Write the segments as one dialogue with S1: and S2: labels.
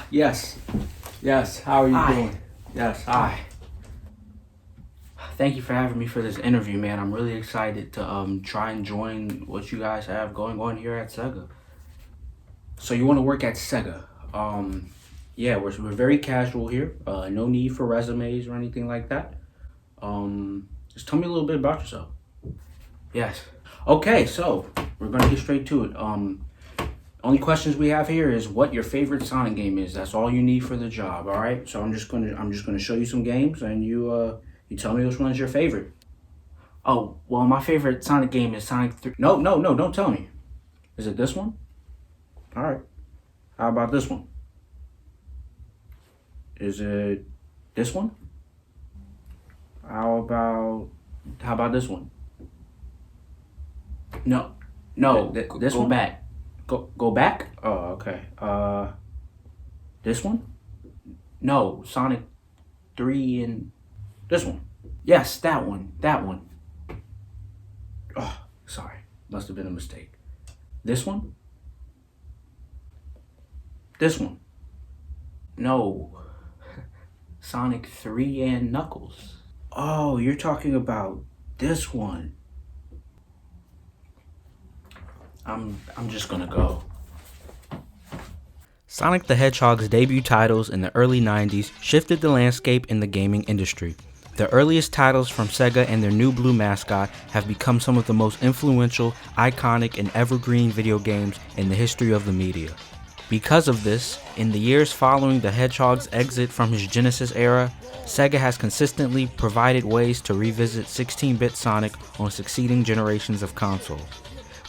S1: Yes. Yes, how are you doing? Yes, hi. Thank you for having me for this interview, man. I'm really excited to try and join what you guys have going on here at Sega. So you want to work at Sega? Yeah, we're very casual here. No need for resumes or anything like that. Just tell me a little bit about yourself. Yes. Okay, so we're gonna get straight to it. Only questions we have here is what your favorite Sonic game is. That's all you need for the job. All right. So I'm just gonna show you some games, and you tell me which one's your favorite. Oh well, my favorite Sonic game is Sonic 3. No, no, no, don't tell me. Is it this one? All right. How about this one? Is it this one? How about this one? No, no, this one back. Go back. Oh, okay. This one? No, Sonic 3 and this one. Yes, that one. That one. Oh, sorry. Must have been a mistake. This one? This one. No. Sonic 3 and Knuckles. Oh, you're talking about this one. I'm just gonna go. Sonic the Hedgehog's debut titles in the early 90s shifted the landscape in the gaming industry. The earliest titles from Sega and their new blue mascot have become some of the most influential, iconic, and evergreen video games in the history of the media. Because of this, in the years following the Hedgehog's exit from his Genesis era, Sega has consistently provided ways to revisit 16-bit Sonic on succeeding generations of consoles.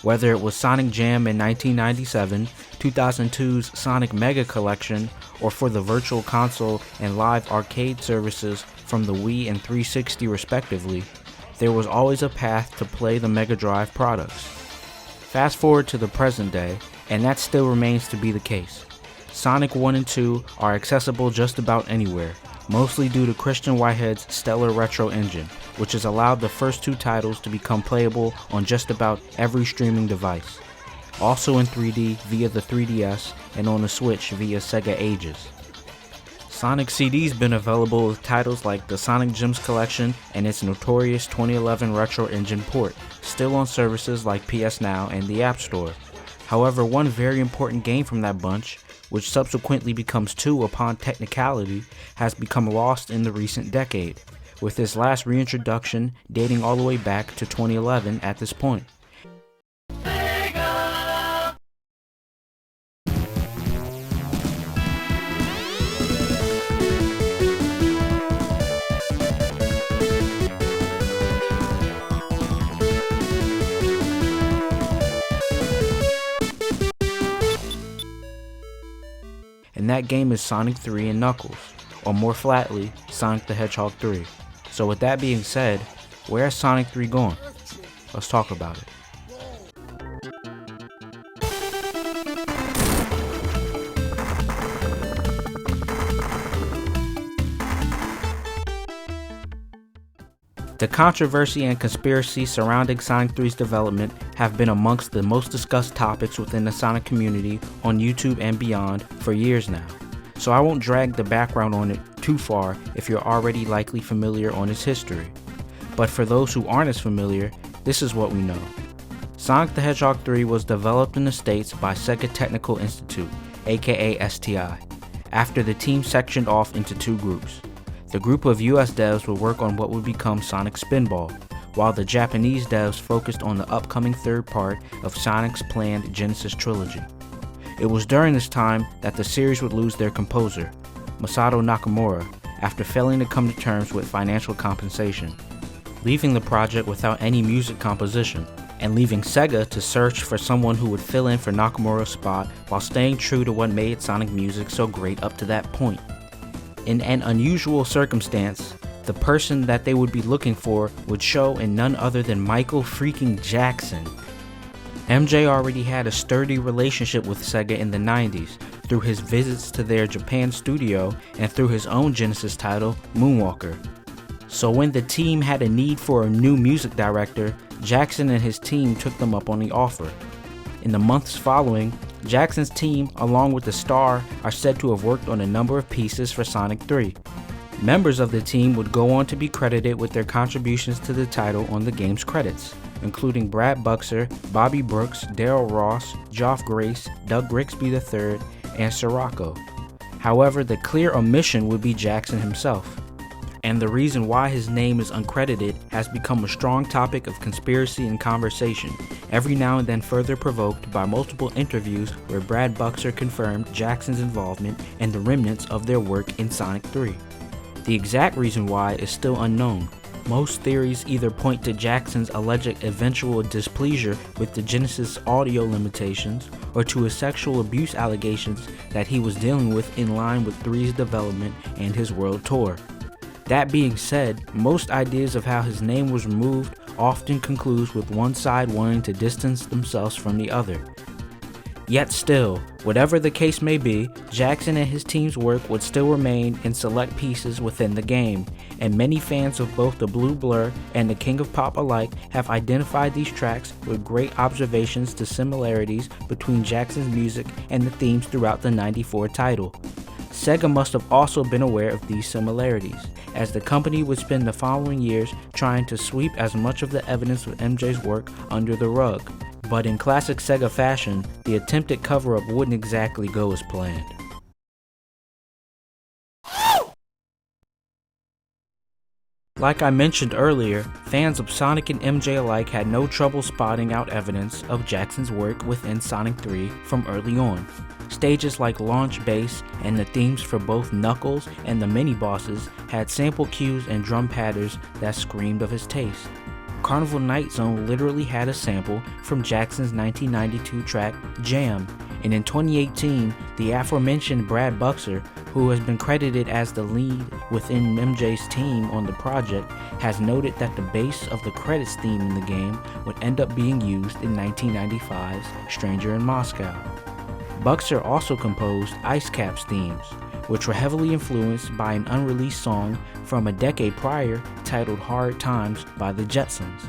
S1: Whether it was Sonic Jam in 1997, 2002's Sonic Mega Collection, or for the Virtual Console and live arcade services from the Wii and 360 respectively, there was always a path to play the Mega Drive products. Fast forward to the present day, and that still remains to be the case. Sonic 1 and 2 are accessible just about anywhere, mostly due to Christian Whitehead's stellar retro engine, which has allowed the first two titles to become playable on just about every streaming device. Also in 3D via the 3DS and on the Switch via Sega Ages. Sonic CD's been available with titles like the Sonic Gems Collection and its notorious 2011 retro engine port, still on services like PS Now and the App Store. However, one very important game from that bunch, which subsequently becomes two upon technicality, has become lost in the recent decade, with its last reintroduction dating all the way back to 2011 at this point. And that game is Sonic 3 and Knuckles, or more flatly, Sonic the Hedgehog 3. So with that being said, where has Sonic 3 gone? Let's talk about it. The controversy and conspiracy surrounding Sonic 3's development have been amongst the most discussed topics within the Sonic community on YouTube and beyond for years now, so I won't drag the background on it too far if you're already likely familiar on its history. But for those who aren't as familiar, this is what we know. Sonic the Hedgehog 3 was developed in the States by Sega Technical Institute, aka STI, after the team sectioned off into two groups. The group of US devs would work on what would become Sonic Spinball, while the Japanese devs focused on the upcoming third part of Sonic's planned Genesis trilogy. It was during this time that the series would lose their composer, Masato Nakamura, after failing to come to terms with financial compensation, leaving the project without any music composition, and leaving Sega to search for someone who would fill in for Nakamura's spot while staying true to what made Sonic music so great up to that point. In an unusual circumstance, the person that they would be looking for would show in none other than Michael freaking Jackson. MJ already had a sturdy relationship with Sega in the 90s through his visits to their Japan studio and through his own Genesis title, Moonwalker. So when the team had a need for a new music director, Jackson and his team took them up on the offer. In the months following, Jackson's team, along with the star, are said to have worked on a number of pieces for Sonic 3. Members of the team would go on to be credited with their contributions to the title on the game's credits, including Brad Buxer, Bobby Brooks, Daryl Ross, Geoff Grace, Doug Grigsby III, and Sirocco. However, the clear omission would be Jackson himself, and the reason why his name is uncredited has become a strong topic of conspiracy and conversation, every now and then further provoked by multiple interviews where Brad Buxer confirmed Jackson's involvement and the remnants of their work in Sonic 3. The exact reason why is still unknown. Most theories either point to Jackson's alleged eventual displeasure with the Genesis audio limitations or to his sexual abuse allegations that he was dealing with in line with 3's development and his world tour. That being said, most ideas of how his name was removed often concludes with one side wanting to distance themselves from the other. Yet still, whatever the case may be, Jackson and his team's work would still remain in select pieces within the game, and many fans of both the Blue Blur and the King of Pop alike have identified these tracks with great observations to similarities between Jackson's music and the themes throughout the '94 title. Sega must have also been aware of these similarities, as the company would spend the following years trying to sweep as much of the evidence of MJ's work under the rug. But in classic Sega fashion, the attempted cover-up wouldn't exactly go as planned. Like I mentioned earlier, fans of Sonic and MJ alike had no trouble spotting out evidence of Jackson's work within Sonic 3 from early on. Stages like Launch Base and the themes for both Knuckles and the mini-bosses had sample cues and drum patterns that screamed of his taste. Carnival Night Zone literally had a sample from Jackson's 1992 track Jam, and in 2018, the aforementioned Brad Buxer, who has been credited as the lead within MJ's team on the project, has noted that the bass of the credits theme in the game would end up being used in 1995's Stranger in Moscow. Buxer also composed Ice Cap's themes, which were heavily influenced by an unreleased song from a decade prior titled Hard Times by the Jetsons.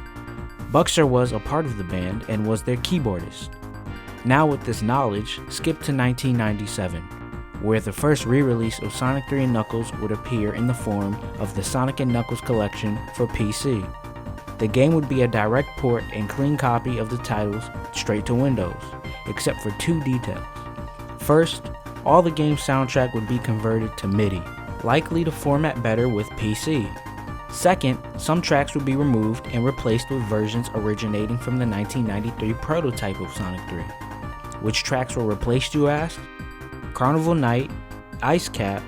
S1: Buxer was a part of the band and was their keyboardist. Now with this knowledge, skip to 1997, where the first re-release of Sonic 3 and Knuckles would appear in the form of the Sonic and Knuckles collection for PC. The game would be a direct port and clean copy of the titles straight to Windows, except for two details. First, all the game's soundtrack would be converted to MIDI, likely to format better with PC. Second, some tracks would be removed and replaced with versions originating from the 1993 prototype of Sonic 3. Which tracks were replaced, you ask? Carnival Night, Ice Cap,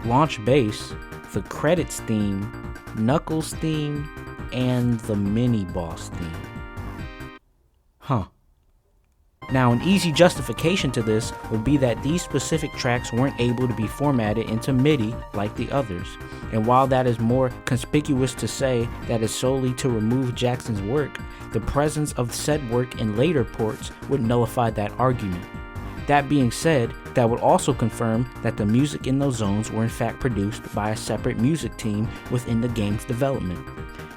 S1: Launch Base, the Credits theme, Knuckles theme, and the Mini-Boss theme. Now, an easy justification to this would be that these specific tracks weren't able to be formatted into MIDI like the others, and while that is more conspicuous to say that is solely to remove Jackson's work, the presence of said work in later ports would nullify that argument. That being said, that would also confirm that the music in those zones were in fact produced by a separate music team within the game's development,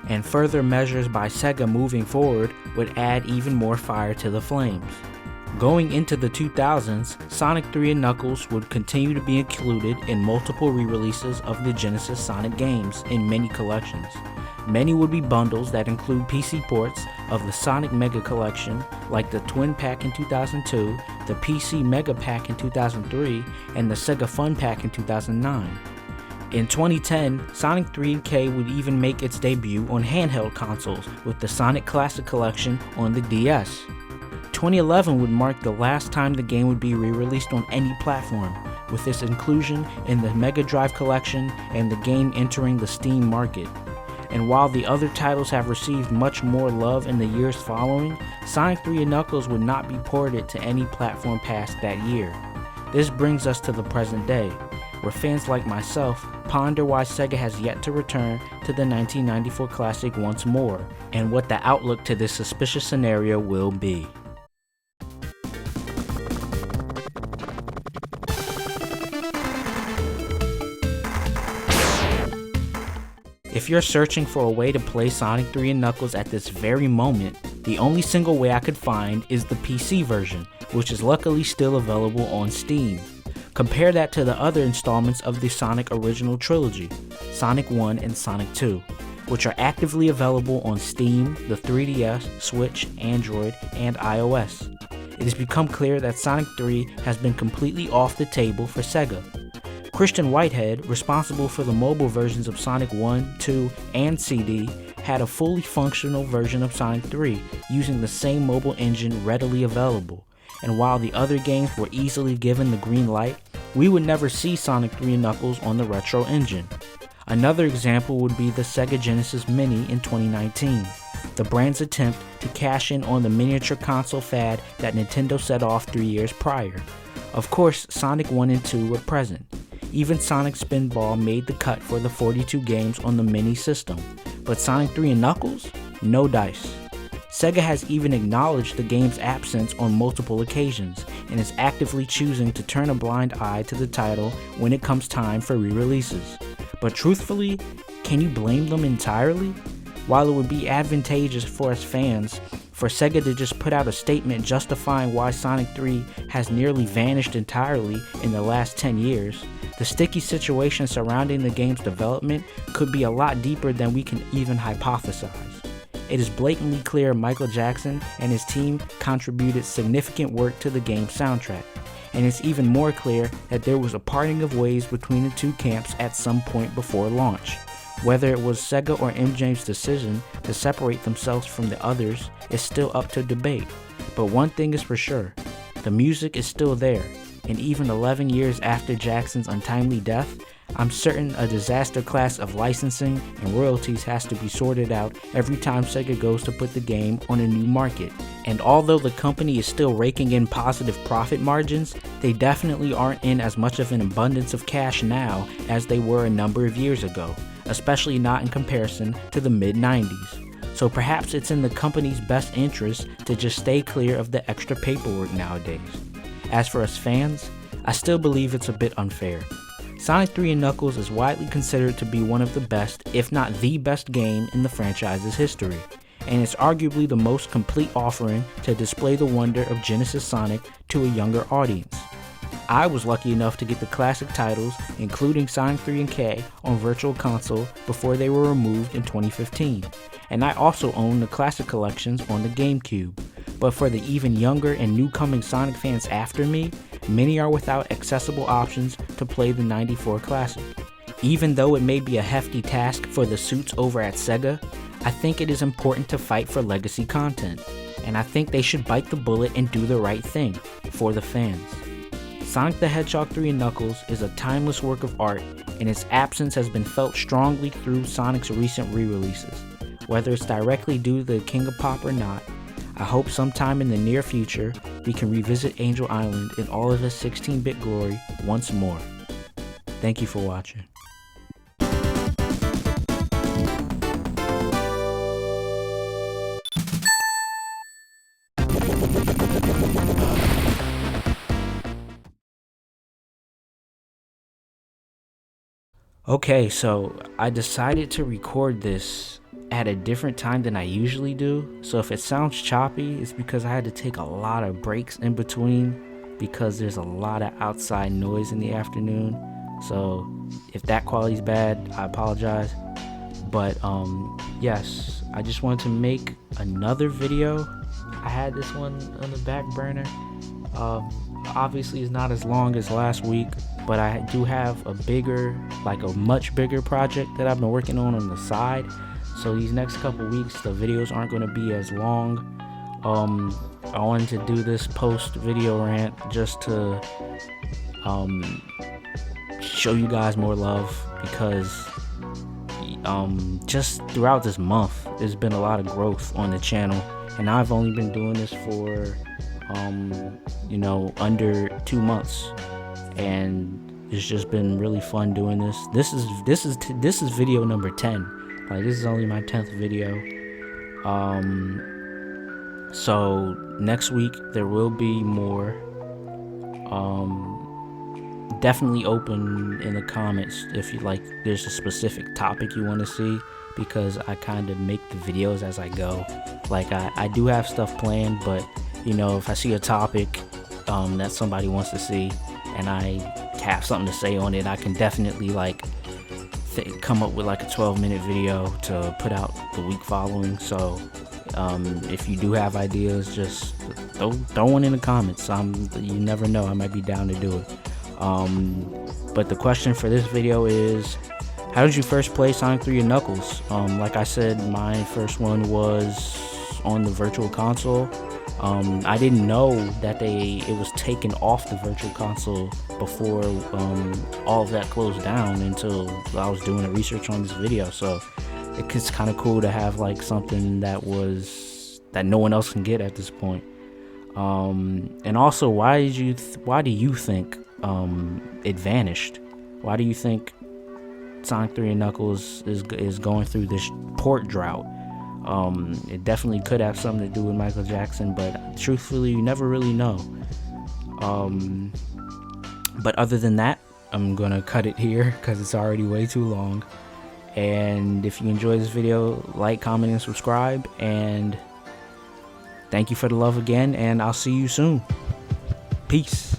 S1: and further measures by Sega moving forward would add even more fire to the flames. Going into the 2000s, Sonic 3 and Knuckles would continue to be included in multiple re-releases of the Genesis Sonic games in many collections. Many would be bundles that include PC ports of the Sonic Mega Collection, like the Twin Pack in 2002, the PC Mega Pack in 2003, and the Sega Fun Pack in 2009. In 2010, Sonic 3K would even make its debut on handheld consoles with the Sonic Classic Collection on the DS. 2011 would mark the last time the game would be re-released on any platform, with its inclusion in the Mega Drive Collection and the game entering the Steam market. And while the other titles have received much more love in the years following, Sonic 3 and Knuckles would not be ported to any platform past that year. This brings us to the present day, where fans like myself ponder why Sega has yet to return to the 1994 classic once more, and what the outlook to this suspicious scenario will be. If you're searching for a way to play Sonic 3 and Knuckles at this very moment, The only single way I could find is the PC version, which is luckily still available on Steam. Compare that to the other installments of the Sonic original trilogy, Sonic 1 and Sonic 2, which are actively available on Steam, the 3DS, Switch, Android, and iOS. It has become clear that Sonic 3 has been completely off the table for Sega. Christian Whitehead, responsible for the mobile versions of Sonic 1, 2, and CD, had a fully functional version of Sonic 3 using the same mobile engine readily available, and while the other games were easily given the green light, we would never see Sonic 3 and Knuckles on the retro engine. Another example would be the Sega Genesis Mini in 2019, the brand's attempt to cash in on the miniature console fad that Nintendo set off 3 years prior. Of course, Sonic 1 and 2 were present. Even Sonic Spinball made the cut for the 42 games on the Mini system, but Sonic 3 and Knuckles? No dice. Sega has even acknowledged the game's absence on multiple occasions, and is actively choosing to turn a blind eye to the title when it comes time for re-releases. But truthfully, can you blame them entirely? While it would be advantageous for us fans for Sega to just put out a statement justifying why Sonic 3 has nearly vanished entirely in the last 10 years, the sticky situation surrounding the game's development could be a lot deeper than we can even hypothesize. It is blatantly clear Michael Jackson and his team contributed significant work to the game's soundtrack, and it's even more clear that there was a parting of ways between the two camps at some point before launch. Whether it was Sega or MJ's decision to separate themselves from the others is still up to debate, but one thing is for sure, the music is still there, and even 11 years after Jackson's untimely death, I'm certain a disaster class of licensing and royalties has to be sorted out every time Sega goes to put the game on a new market. And although the company is still raking in positive profit margins, they definitely aren't in as much of an abundance of cash now as they were a number of years ago, especially not in comparison to the mid-90s. So perhaps it's in the company's best interest to just stay clear of the extra paperwork nowadays. As for us fans, I still believe it's a bit unfair. Sonic 3 and Knuckles is widely considered to be one of the best, if not the best game in the franchise's history, and it's arguably the most complete offering to display the wonder of Genesis Sonic to a younger audience. I was lucky enough to get the classic titles, including Sonic 3 and K, on Virtual Console before they were removed in 2015, and I also own the classic collections on the GameCube. But for the even younger and new-coming Sonic fans after me, many are without accessible options to play the 94 classic. Even though it may be a hefty task for the suits over at Sega, I think it is important to fight for legacy content, and I think they should bite the bullet and do the right thing for the fans. Sonic the Hedgehog 3 and Knuckles is a timeless work of art, and its absence has been felt strongly through Sonic's recent re-releases. Whether it's directly due to the King of Pop or not, I hope sometime in the near future we can revisit Angel Island in all of its 16-bit glory once more. Thank you for watching. Okay, so I decided to record this at a different time than I usually do, so if it sounds choppy, it's because I had to take a lot of breaks in between because there's a lot of outside noise in the afternoon. So if that quality's bad, I apologize. But yes, I just wanted to make another video. I had this one on the back burner. Obviously it's not as long as last week, but I do have a much bigger project that I've been working on the side. So these next couple weeks, the videos aren't going to be as long. I wanted to do this post-video rant just to show you guys more love, because just throughout this month, there's been a lot of growth on the channel, and I've only been doing this for under 2 months, and it's just been really fun doing this. This is video number 10. Like, this is only my 10th video. So next week there will be more. Definitely open in the comments if you there's a specific topic you want to see. because I kind of make the videos as I go. Like I do have stuff planned, but you know, if I see a topic that somebody wants to see and I have something to say on it, I can definitely like come up with like a 12-minute video to put out the week following. So if you do have ideas, just throw one in the comments. You never know, I might be down to do it. But the question for this video is, how did you first play Sonic 3 and Knuckles? Like I said, my first one was on the Virtual Console. I didn't know that it was taken off the Virtual Console before all of that closed down until I was doing the research on this video. So it's kind of cool to have like something that no one else can get at this point. And also, why do you think it vanished? Why do you think Sonic 3 and Knuckles is going through this port drought? It definitely could have something to do with Michael Jackson, but truthfully, you never really know. But other than that, I'm gonna cut it here because it's already way too long. And if you enjoy this video, like, comment, and subscribe. And thank you for the love again, and I'll see you soon. Peace.